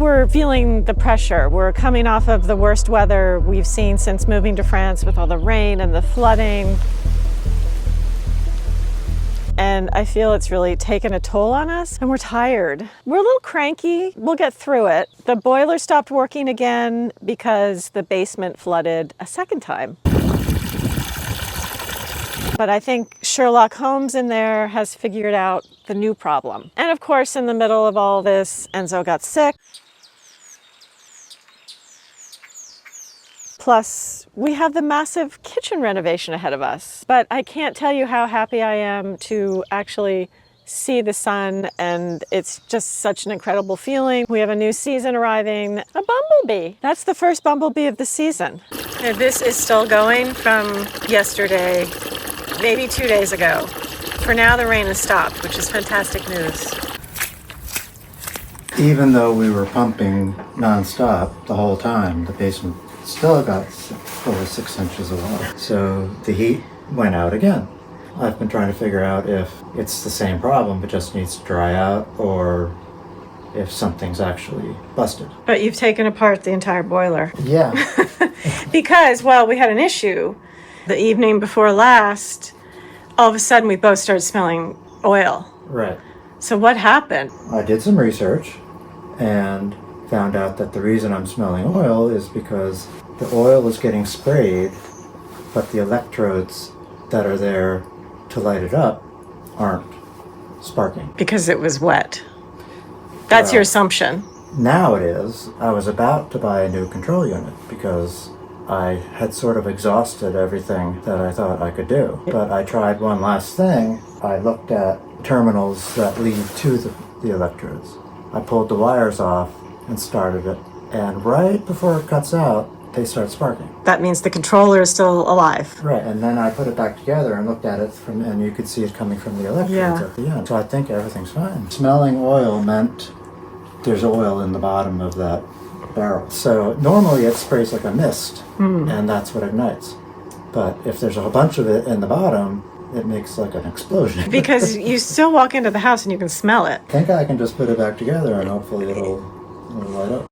we're feeling the pressure. We're coming off of the worst weather we've seen since moving to France with all the rain and the flooding. And I feel it's really taken a toll on us, and we're tired. We're a little cranky. We'll get through it. The boiler stopped working again because the basement flooded a second time. But I think Sherlock Holmes in there has figured out the new problem. And of course, in the middle of all this, Enzo got sick. Plus, we have the massive kitchen renovation ahead of us. But I can't tell you how happy I am to actually see the sun, and it's just such an incredible feeling. We have a new season arriving, a bumblebee. That's the first bumblebee of the season. And this is still going from yesterday, maybe 2 days ago. For now, the rain has stopped, which is fantastic news. Even though we were pumping nonstop the whole time, the basement still got over 6 inches of water. So the heat went out again. I've been trying to figure out if it's the same problem but just needs to dry out, or if something's actually busted. But you've taken apart the entire boiler. Yeah. Because, well, we had an issue. The evening before last, all of a sudden we both started smelling oil. Right. So what happened? I did some research and found out that the reason I'm smelling oil is because the oil is getting sprayed, but the electrodes that are there to light it up aren't sparking. Because it was wet. That's your assumption. Now it is. I was about to buy a new control unit because I had sort of exhausted everything that I thought I could do. But I tried one last thing. I looked at terminals that lead to the electrodes. I pulled the wires off and started it. And right before it cuts out, they start sparking. That means the controller is still alive. Right, and then I put it back together and looked at it and you could see it coming from the electrodes at the end. So I think everything's fine. Smelling oil meant there's oil in the bottom of that barrel. So normally it sprays like a mist, and that's what ignites. But if there's a whole bunch of it in the bottom, it makes like an explosion. Because you still walk into the house and you can smell it. I think I can just put it back together and hopefully it'll light up.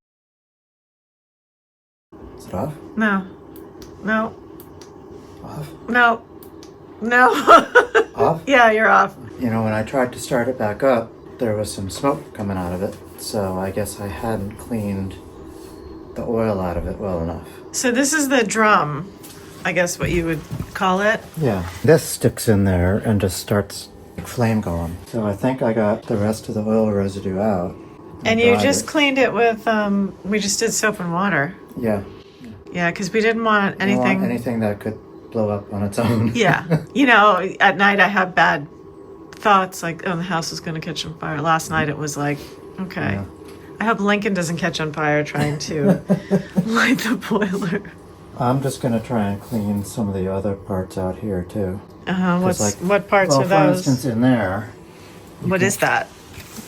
Is it off? No. No. Off? No. No. Off? Yeah, you're off. You know, when I tried to start it back up, there was some smoke coming out of it. So I guess I hadn't cleaned the oil out of it well enough. So this is the drum, I guess what you would call it. Yeah. This sticks in there and just starts flame going. So I think I got the rest of the oil residue out. And you just cleaned it with, we just did soap and water. Yeah. Yeah, because we didn't want anything. I don't want anything that could blow up on its own. Yeah. You know, at night I have bad thoughts like, oh, the house is going to catch on fire. Last night it was like, okay. Yeah. I hope Lincoln doesn't catch on fire trying to light the boiler. I'm just going to try and clean some of the other parts out here too. What parts are those? For instance, in there. What is that?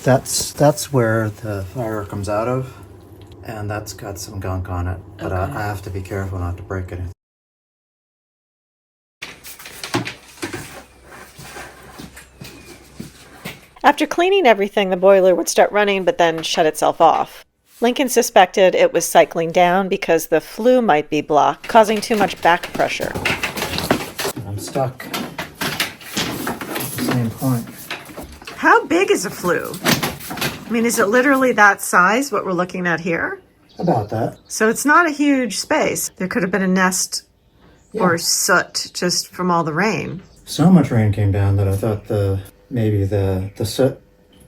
That's where the fire comes out of, and that's got some gunk on it. But okay. I have to be careful not to break it. After cleaning everything, the boiler would start running but then shut itself off. Lincoln suspected it was cycling down because the flue might be blocked, causing too much back pressure. I'm stuck at the same point. How big is a flue? I mean, is it literally that size, what we're looking at here? About that. So it's not a huge space. There could have been a nest or soot just from all the rain. So much rain came down that I thought maybe the soot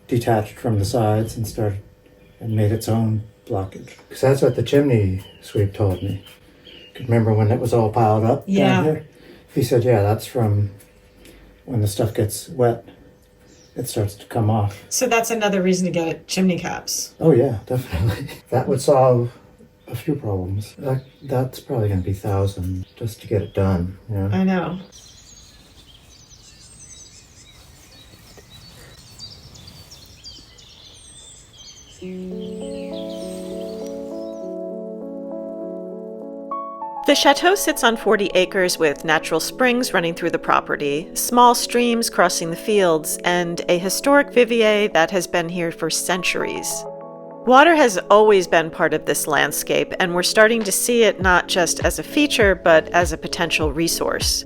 detached from the sides and made its own blockage. Because that's what the chimney sweep told me. Remember when it was all piled up down here? He said, yeah, that's from when the stuff gets wet. It starts to come off. So that's another reason to get chimney caps. Oh yeah, definitely. That would solve a few problems. That's probably going to be thousands just to get it done. Yeah. I know. The chateau sits on 40 acres with natural springs running through the property, small streams crossing the fields, and a historic vivier that has been here for centuries. Water has always been part of this landscape, and we're starting to see it not just as a feature, but as a potential resource.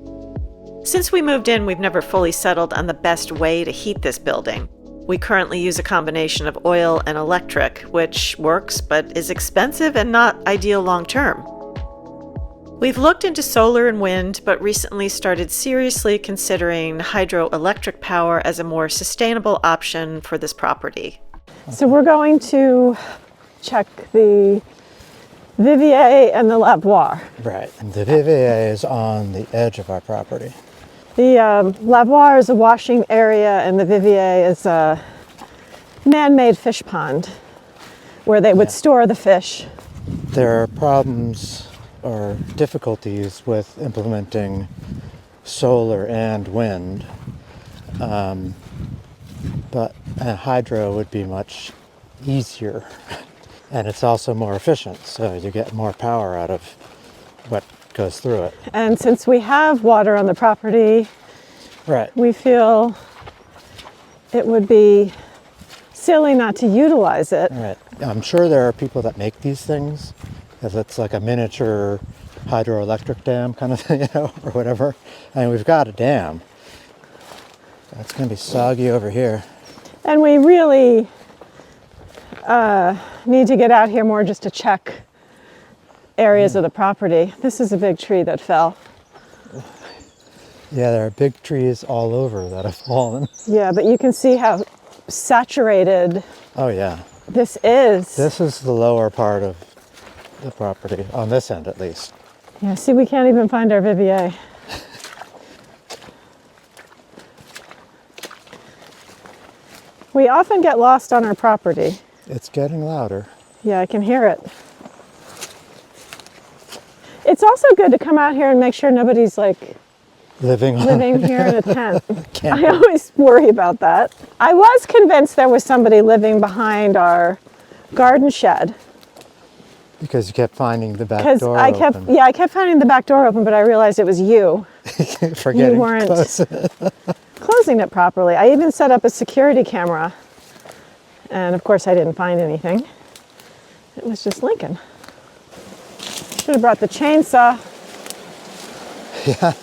Since we moved in, we've never fully settled on the best way to heat this building. We currently use a combination of oil and electric, which works but is expensive and not ideal long-term. We've looked into solar and wind, but recently started seriously considering hydroelectric power as a more sustainable option for this property. So we're going to check the Vivier and the lavoir. Right. And the Vivier is on the edge of our property. The lavoir is a washing area, and the Vivier is a man-made fish pond where they would store the fish. There are problems or difficulties with implementing solar and wind, but hydro would be much easier, and it's also more efficient, so you get more power out of what goes through it. And since we have water on the property, Right. we feel it would be silly not to utilize it. Right. I'm sure there are people that make these things, because it's like a miniature hydroelectric dam kind of thing, or whatever. I mean, we've got a dam. It's going to be soggy over here. And we really need to get out here more just to check areas of the property. This is a big tree that fell. Yeah, there are big trees all over that have fallen. Yeah, but you can see how saturated Oh yeah. this is. This is the lower part of the property, on this end at least. Yeah, see, we can't even find our Vivier. We often get lost on our property. It's getting louder. Yeah, I can hear it. It's also good to come out here and make sure nobody's like Living here in a tent. Can't I always worry about that. I was convinced there was somebody living behind our garden shed. Because you kept finding the back Because door I kept finding the back door open, but I realized it was you. Forgetting You weren't to close it. closing it properly. I even set up a security camera, and of course I didn't find anything. It was just Lincoln. Should have brought the chainsaw. Yeah.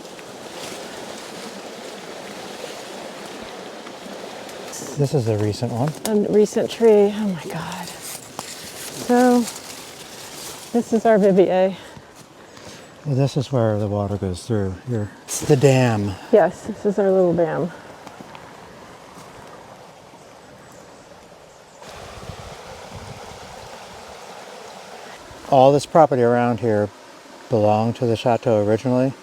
This is a recent one. A recent tree. Oh my God. So this is our Vivier. Well, this is where the water goes through here. It's the dam. Yes, this is our little dam. All this property around here belonged to the château originally,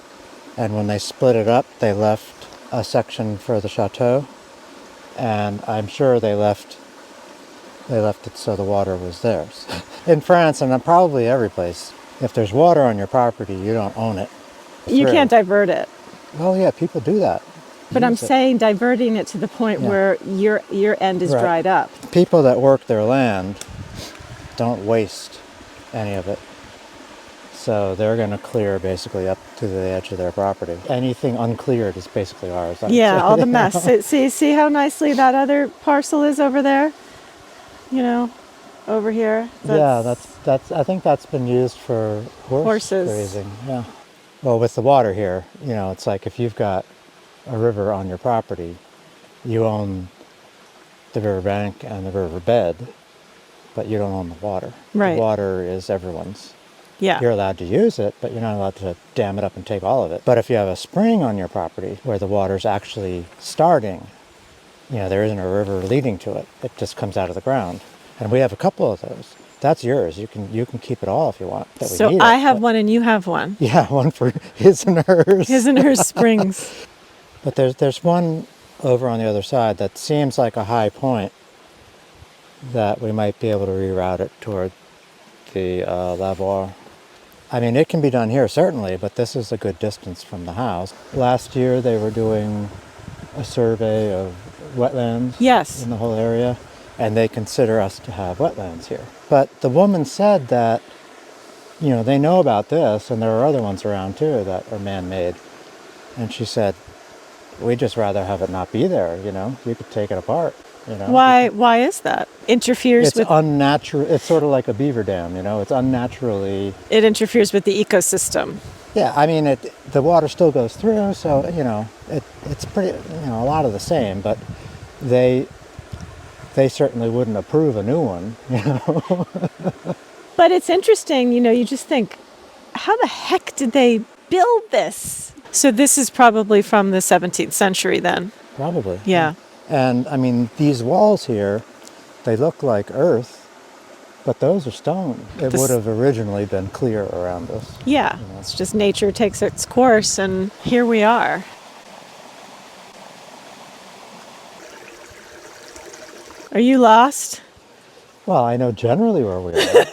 and when they split it up, they left a section for the château, and I'm sure they left it so the water was theirs. In France, and probably every place, if there's water on your property, you don't own it. You can't divert it. Well, yeah, people do that. But I'm saying diverting it to the point where your end is dried up. People that work their land don't waste any of it. So they're going to clear basically up to the edge of their property. Anything uncleared is basically ours. Yeah, all the mess. See how nicely that other parcel is over there? You know, over here. That's. I think that's been used for horses grazing. Yeah. Well, with the water here, it's like if you've got a river on your property, you own the riverbank and the riverbed, but you don't own the water. Right. The water is everyone's. Yeah. You're allowed to use it, but you're not allowed to dam it up and take all of it. But if you have a spring on your property where the water's actually starting, there isn't a river leading to it. It just comes out of the ground. And we have a couple of those. That's yours. You can keep it all if you want. So I have one and you have one. Yeah, one for his and hers. His and hers springs. But there's one over on the other side that seems like a high point that we might be able to reroute it toward the lavoir. I mean, it can be done here, certainly, but this is a good distance from the house. Last year, they were doing a survey of wetlands in the whole area, and they consider us to have wetlands here. But the woman said that, they know about this, and there are other ones around, too, that are man-made. And she said, we'd just rather have it not be there, you could take it apart. you know. Why is that? Interferes It's with unnatural. It's sort of like a beaver dam, you know. It's unnaturally. it interferes with the ecosystem. Yeah, I mean, the water still goes through, so you know, it's pretty, you know, a lot of the same. But they certainly wouldn't approve a new one, you know. But it's interesting, you know, you just think, how the heck did they build this? So this is probably from the 17th century then. Probably. Yeah. And I mean, these walls here, they look like earth, but those are stone. It would have originally been clear around us. Yeah. It's just nature takes its course, and here we are. Are you lost? Well, I know generally where we are.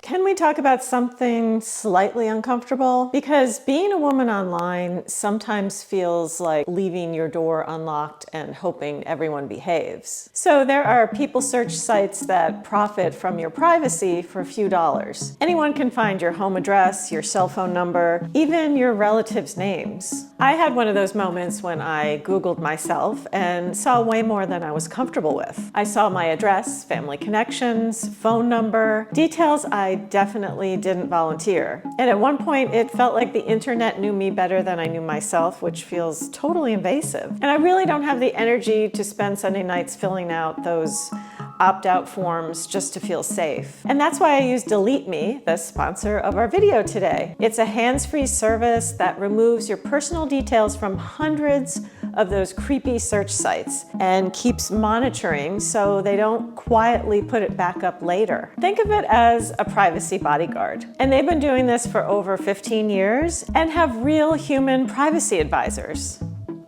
Can we talk about something slightly uncomfortable? Because being a woman online sometimes feels like leaving your door unlocked and hoping everyone behaves. So there are people search sites that profit from your privacy for a few dollars. Anyone can find your home address, your cell phone number, even your relatives' names. I had one of those moments when I Googled myself and saw way more than I was comfortable with. I saw my address, family connections, phone number, details I definitely didn't volunteer. And at one point, it felt like the internet knew me better than I knew myself, which feels totally invasive. And I really don't have the energy to spend Sunday nights filling out those opt-out forms just to feel safe. And that's why I use Delete Me, the sponsor of our video today. It's a hands-free service that removes your personal details from hundreds of those creepy search sites and keeps monitoring so they don't quietly put it back up later. Think of it as a privacy bodyguard. And they've been doing this for over 15 years and have real human privacy advisors.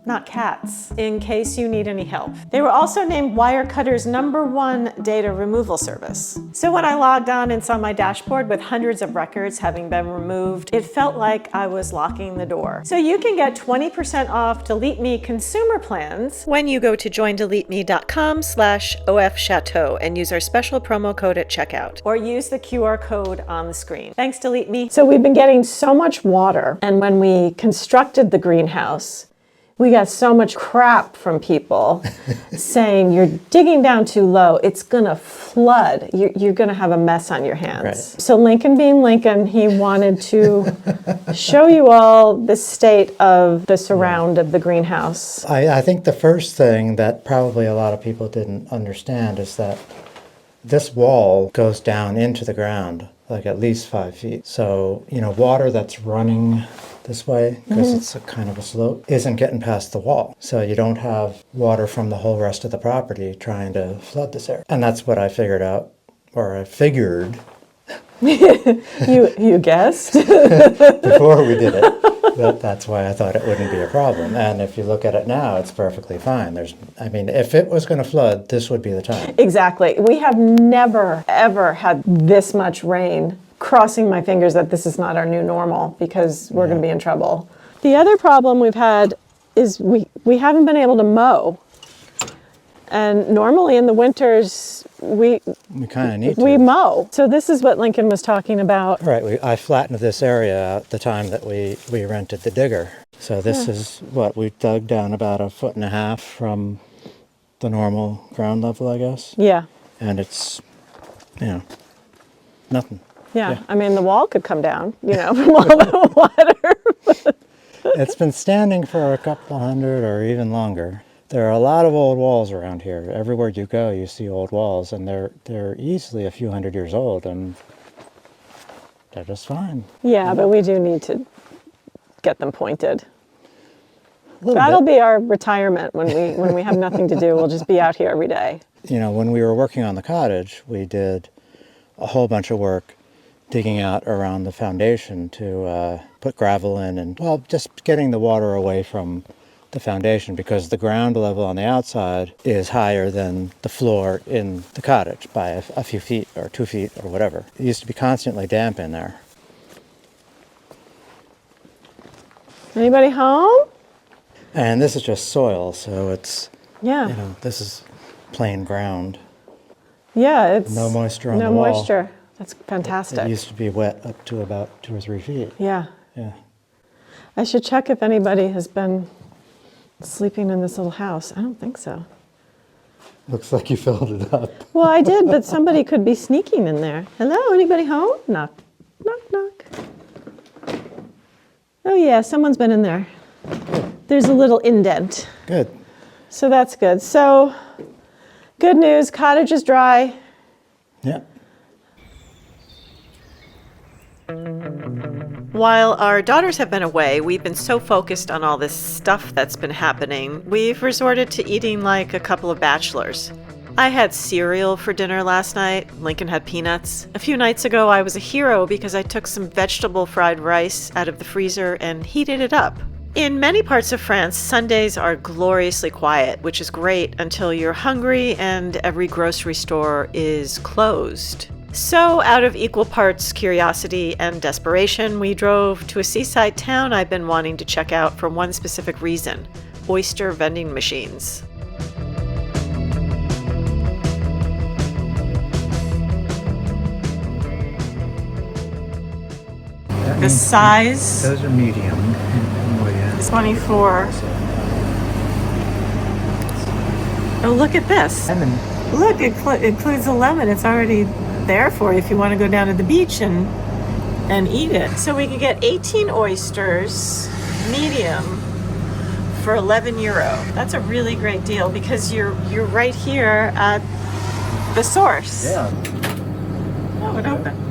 Not cats, in case you need any help. They were also named Wirecutter's #1 data removal service. So when I logged on and saw my dashboard with hundreds of records having been removed, it felt like I was locking the door. So you can get 20% off Delete Me consumer plans when you go to joindeleteme.com/ofchâteau and use our special promo code at checkout, or use the QR code on the screen. Thanks, Delete Me. So we've been getting so much water, and when we constructed the greenhouse, we got so much crap from people saying, you're digging down too low, it's gonna flood, you're gonna have a mess on your hands. Right. So Lincoln being Lincoln, he wanted to show you all the state of the surround of the greenhouse. I think the first thing that probably a lot of people didn't understand is that this wall goes down into the ground, like at least 5 feet. So, you know, water that's running this way, because it's a kind of a slope, isn't getting past the wall. So you don't have water from the whole rest of the property trying to flood this area. And that's what I figured out, or I figured. You guessed? Before we did it. That's why I thought it wouldn't be a problem. And if you look at it now, it's perfectly fine. I mean, if it was going to flood, this would be the time. Exactly. We have never, ever had this much rain. Crossing my fingers that this is not our new normal, because we're going to be in trouble. The other problem we've had is we haven't been able to mow. And normally in the winters, we kind of need to. We mow. So this is what Lincoln was talking about. Right. I flattened this area out the time that we rented the digger. So this is what we dug down about 1.5 feet from the normal ground level, I guess. Yeah. And it's, you know, nothing. Yeah, I mean, the wall could come down, you know, from all the water. It's been standing for a couple hundred or even longer. There are a lot of old walls around here. Everywhere you go, you see old walls, and they're easily a few hundred years old, and they're just fine. Yeah, but we do need to get them pointed. That'll be our retirement when we have nothing to do. We'll just be out here every day. You know, when we were working on the cottage, we did a whole bunch of work digging out around the foundation to put gravel in, and, well, just getting the water away from the foundation, because the ground level on the outside is higher than the floor in the cottage by a few feet or 2 feet or whatever. It used to be constantly damp in there. Anybody home? And this is just soil, so it's, yeah, you know, this is plain ground. Yeah, it's no moisture on the no wall. moisture. That's fantastic. It used to be wet up to about 2 or 3 feet. Yeah. Yeah. I should check if anybody has been sleeping in this little house. I don't think so. Looks like you filled it up. Well, I did, but somebody could be sneaking in there. Hello, anybody home? Knock, knock, knock. Oh yeah, someone's been in there. There's a little indent. Good. So that's good. So, good news, cottage is dry. Yeah. While our daughters have been away, we've been so focused on all this stuff that's been happening, we've resorted to eating like a couple of bachelors. I had cereal for dinner last night. Lincoln had peanuts. A few nights ago, I was a hero because I took some vegetable fried rice out of the freezer and heated it up. In many parts of France, Sundays are gloriously quiet, which is great until you're hungry and every grocery store is closed. So, out of equal parts curiosity and desperation, we drove to a seaside town I've been wanting to check out for one specific reason: oyster vending machines. The size Those are medium. is 24. Oh, look at this. Lemon. Look, it includes a lemon. It's already there for you if you want to go down to the beach and eat it. So we could get 18 oysters, medium, for €11. That's a really great deal because you're right here at the source. Yeah. Oh, it opened.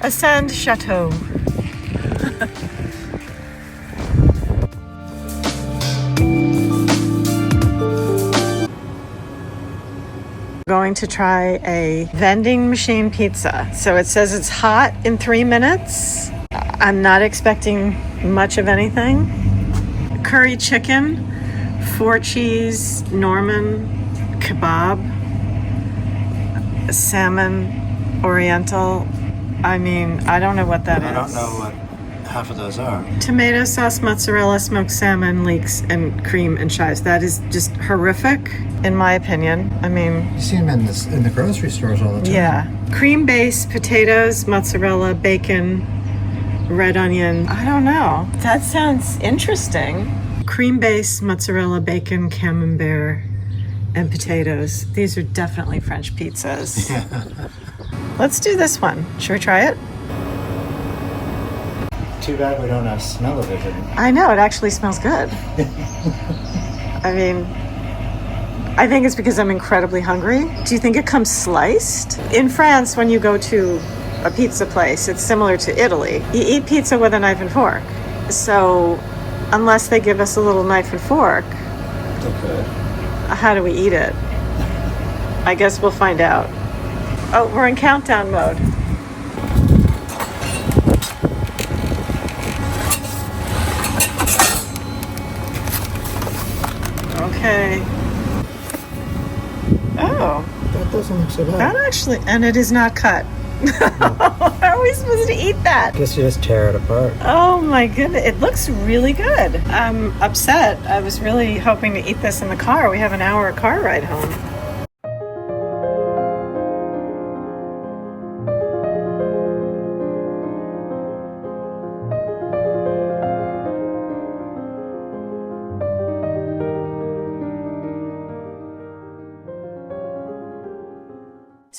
Ascend Château. Going to try a vending machine pizza. So it says it's hot in 3 minutes. I'm not expecting much of anything. Curry chicken, 4 cheese, Norman, kebab, salmon, oriental. I mean, I don't know what that is. I don't know what half of those are. Tomato sauce, mozzarella, smoked salmon, leeks, and cream and chives. That is just horrific, in my opinion. I mean, You see them in the grocery stores all the time. yeah. Cream base, potatoes, mozzarella, bacon, red onion. I don't know. That sounds interesting. Cream base, mozzarella, bacon, camembert, and potatoes. These are definitely French pizzas. Let's do this one. Should we try it? Too bad we don't have smell-o-vision. I know, it actually smells good. I mean, I think it's because I'm incredibly hungry. Do you think it comes sliced? In France, when you go to a pizza place, it's similar to Italy. You eat pizza with a knife and fork. So, unless they give us a little knife and fork, Okay. how do we eat it? I guess we'll find out. Oh, we're in countdown mode. Okay. Oh, That doesn't look so bad. that actually, and it is not cut. How are we supposed to eat that? Guess you just tear it apart. Oh my goodness, it looks really good. I'm upset. I was really hoping to eat this in the car. We have an hour car ride home.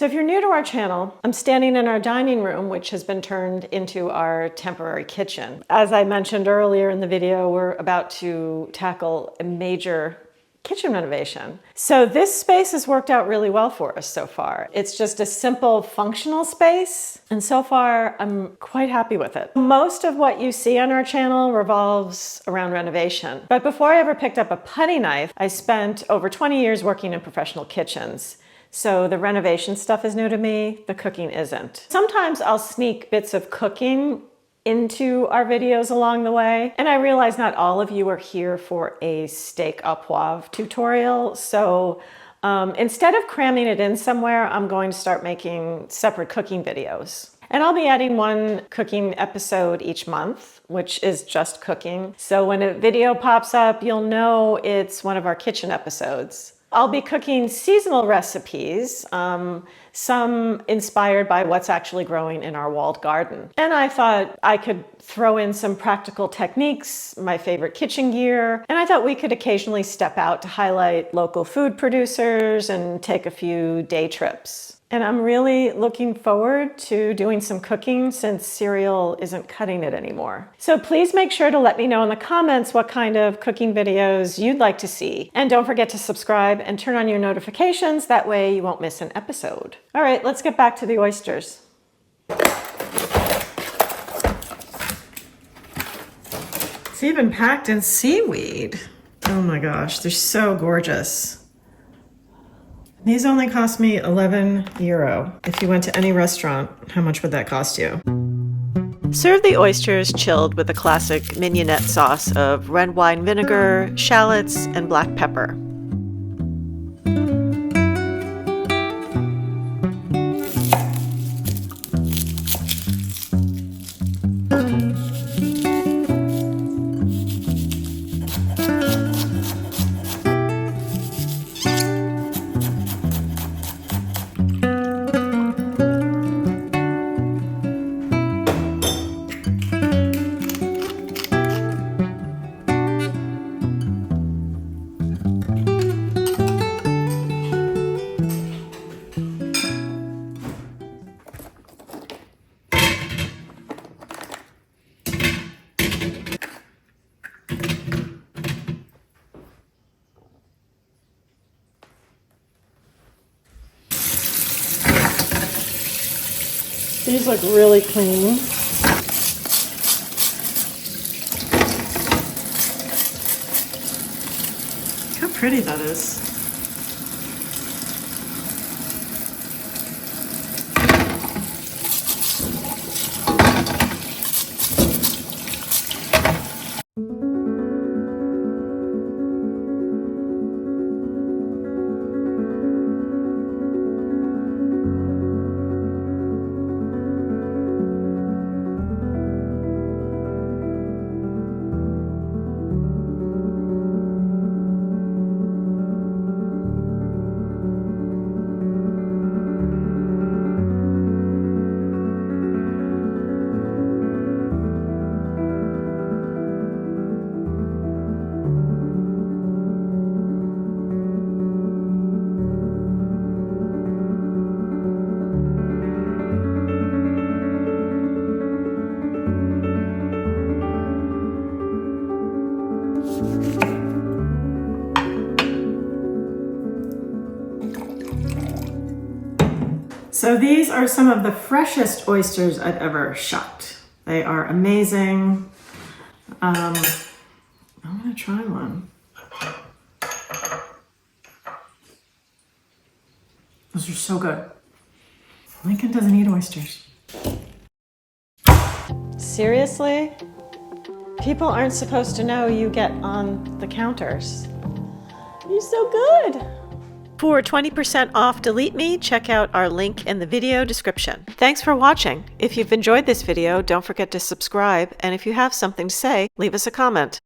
So if you're new to our channel, I'm standing in our dining room, which has been turned into our temporary kitchen. As I mentioned earlier in the video, we're about to tackle a major kitchen renovation. So this space has worked out really well for us so far. It's just a simple functional space, and so far I'm quite happy with it. Most of what you see on our channel revolves around renovation. But before I ever picked up a putty knife, I spent over 20 years working in professional kitchens. So the renovation stuff is new to me, the cooking isn't. Sometimes I'll sneak bits of cooking into our videos along the way. And I realize not all of you are here for a steak au poivre tutorial. So instead of cramming it in somewhere, I'm going to start making separate cooking videos. And I'll be adding one cooking episode each month, which is just cooking. So when a video pops up, you'll know it's one of our kitchen episodes. I'll be cooking seasonal recipes, some inspired by what's actually growing in our walled garden. And I thought I could throw in some practical techniques, my favorite kitchen gear, and I thought we could occasionally step out to highlight local food producers and take a few day trips. And I'm really looking forward to doing some cooking since cereal isn't cutting it anymore. So please make sure to let me know in the comments what kind of cooking videos you'd like to see. And don't forget to subscribe and turn on your notifications. That way you won't miss an episode. All right, let's get back to the oysters. It's even packed in seaweed. Oh my gosh, they're so gorgeous. These only cost me €11. If you went to any restaurant, how much would that cost you? Serve the oysters chilled with a classic mignonette sauce of red wine vinegar, shallots, and black pepper. These look really clean. Look how pretty that is. So these are some of the freshest oysters I've ever shucked. They are amazing. I want to try one. Those are so good. Lincoln doesn't eat oysters. Seriously? People aren't supposed to know you get on the counters. You're so good. For 20% off Delete Me, check out our link in the video description. Thanks for watching. If you've enjoyed this video, don't forget to subscribe, and if you have something to say, leave us a comment.